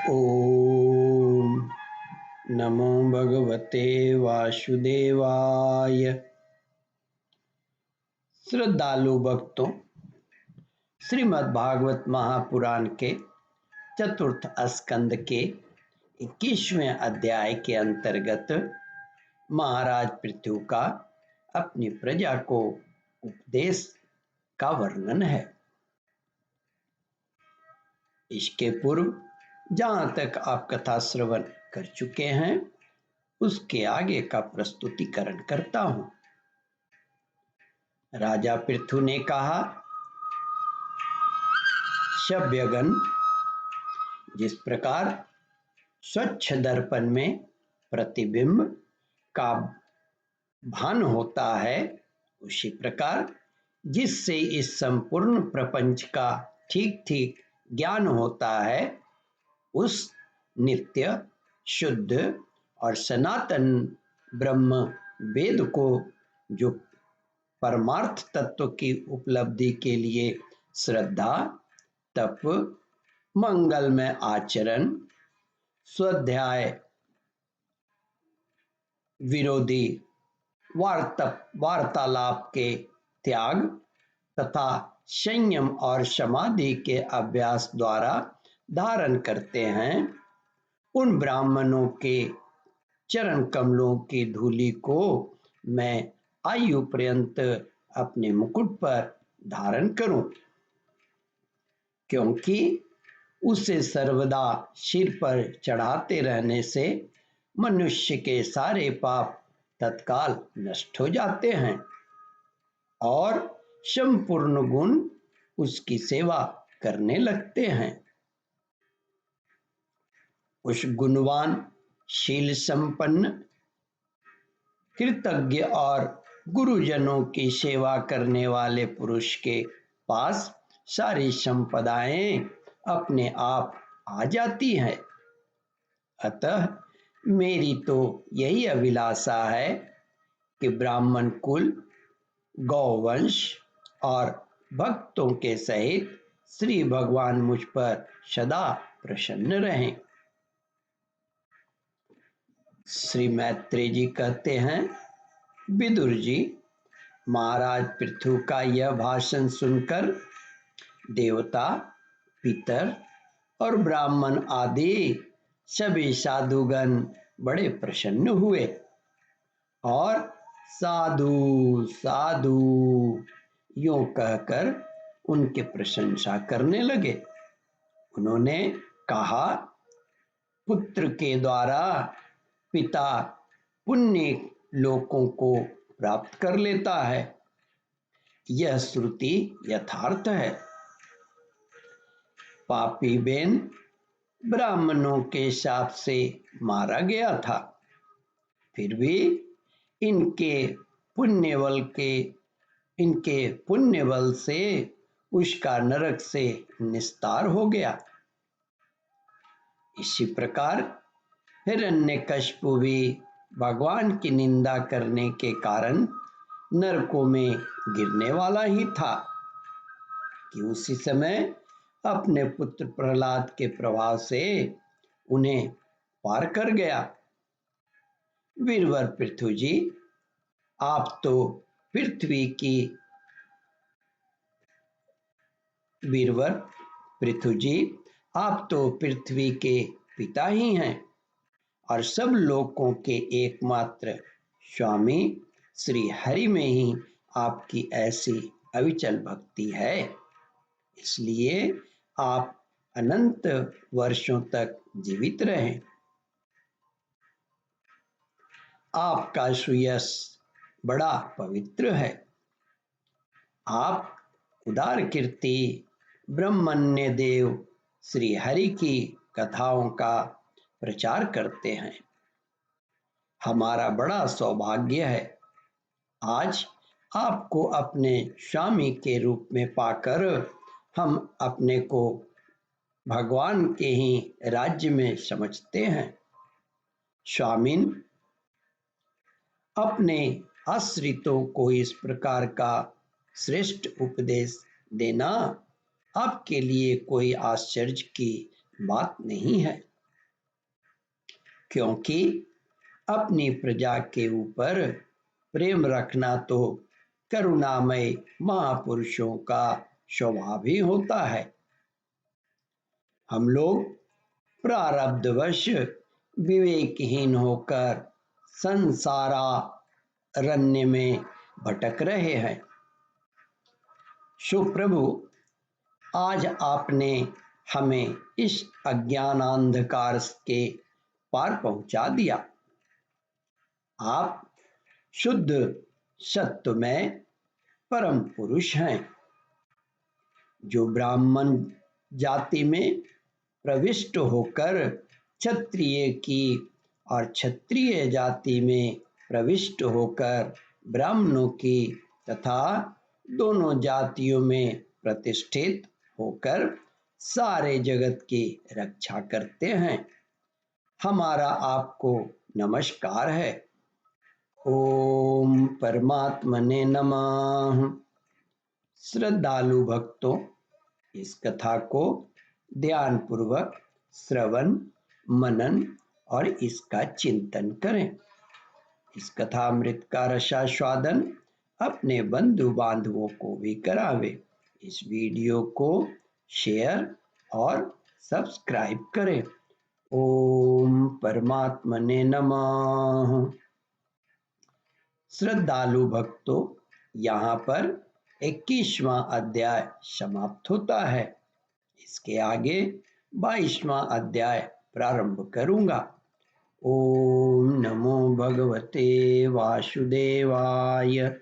ओम नमो भगवते वासुदेवाय। श्रद्धालु भक्तों, श्रीमद् भागवत महापुराण के चतुर्थ स्कंद के 21वें अध्याय के अंतर्गत महाराज पृथु का अपनी प्रजा को उपदेश का वर्णन है। इसके पूर्व जहाँ तक आप कथा श्रवण कर चुके हैं उसके आगे का प्रस्तुतिकरण करता हूँ। राजा पृथु ने कहा, सभ्यगण, जिस प्रकार स्वच्छ दर्पण में प्रतिबिंब का भान होता है, उसी प्रकार जिससे इस संपूर्ण प्रपंच का ठीक ठीक ज्ञान होता है, उस नित्य शुद्ध और सनातन ब्रह्म वेद को, जो परमार्थ तत्व की उपलब्धि के लिए श्रद्धा, तप, मंगलमय आचरण, स्वाध्याय विरोधी वार्तालाप के त्याग तथा संयम और समाधि के अभ्यास द्वारा धारण करते हैं, उन ब्राह्मणों के चरण कमलों की धूलि को मैं आयु पर्यंत अपने मुकुट पर धारण करूं, क्योंकि उसे सर्वदा सिर पर चढ़ाते रहने से मनुष्य के सारे पाप तत्काल नष्ट हो जाते हैं और संपूर्ण गुण उसकी सेवा करने लगते हैं। उस गुणवान, शील संपन्न, कृतज्ञ और गुरुजनों की सेवा करने वाले पुरुष के पास सारी संपदाएं अपने आप आ जाती हैं। अतः मेरी तो यही अभिलाषा है कि ब्राह्मण कुल, गौवंश और भक्तों के सहित श्री भगवान मुझ पर सदा प्रसन्न रहें। श्री मैत्रेय जी कहते हैं, विदुर जी, महाराज पृथु का यह भाषण सुनकर देवता, पितर और ब्राह्मण आदि सभी साधुगण बड़े प्रसन्न हुए और साधु साधु यूं कहकर उनकी प्रशंसा करने लगे। उन्होंने कहा, पुत्र के द्वारा पिता पुण्य लोकों को प्राप्त कर लेता है, यह श्रुति यथार्थ है। पापी बेन ब्राह्मणों के शाप से मारा गया था, फिर भी इनके पुण्य बल से उसका नरक से निस्तार हो गया। इसी प्रकार हिरण्यकशिपु भी भगवान की निंदा करने के कारण नरकों में गिरने वाला ही था कि उसी समय अपने पुत्र प्रहलाद के प्रभाव से उन्हें पार कर गया। वीरवर पृथु जी, आप तो पृथ्वी के पिता ही हैं और सब लोकों के एकमात्र स्वामी श्री हरि में ही आपकी ऐसी अविचल भक्ति है, इसलिए आप अनंत वर्षों तक जीवित रहें। आपका सुयश बड़ा पवित्र है। आप उदार कीर्ति ब्रह्मण्य देव श्री हरि की कथाओं का प्रचार करते हैं। हमारा बड़ा सौभाग्य है आज आपको अपने स्वामी के रूप में पाकर हम अपने को भगवान के ही राज्य में समझते हैं। स्वामिन, अपने आश्रितों को इस प्रकार का श्रेष्ठ उपदेश देना आपके लिए कोई आश्चर्य की बात नहीं है। क्योंकि अपनी प्रजा के ऊपर प्रेम रखना तो करुणामय महापुरुषों का स्वभाव ही होता है। हम लोग प्रारब्धवश विवेकहीन होकर संसारारण्य में भटक रहे हैं। सो प्रभु, आज आपने हमें इस अज्ञानांधकार के पार पहुंचा दिया। आप शुद्ध सत्वमय परम पुरुष हैं, जो ब्राह्मण जाति में प्रविष्ट होकर क्षत्रिय की और क्षत्रिय जाति में प्रविष्ट होकर ब्राह्मणों की तथा दोनों जातियों में प्रतिष्ठित होकर सारे जगत की रक्षा करते हैं। हमारा आपको नमस्कार है। ओम परमात्मने नमः। श्रद्धालु भक्तों, इस कथा को ध्यान पूर्वक श्रवण मनन और इसका चिंतन करें। इस कथामृत का रसास्वादन अपने बंधु बांधवों को भी करावे। इस वीडियो को शेयर और सब्सक्राइब करें। ओम परमात्मने नमः। श्रद्धालु भक्तों, यहाँ पर 21वां अध्याय समाप्त होता है। इसके आगे 22वां अध्याय प्रारंभ करूंगा। ओम नमो भगवते वासुदेवाय।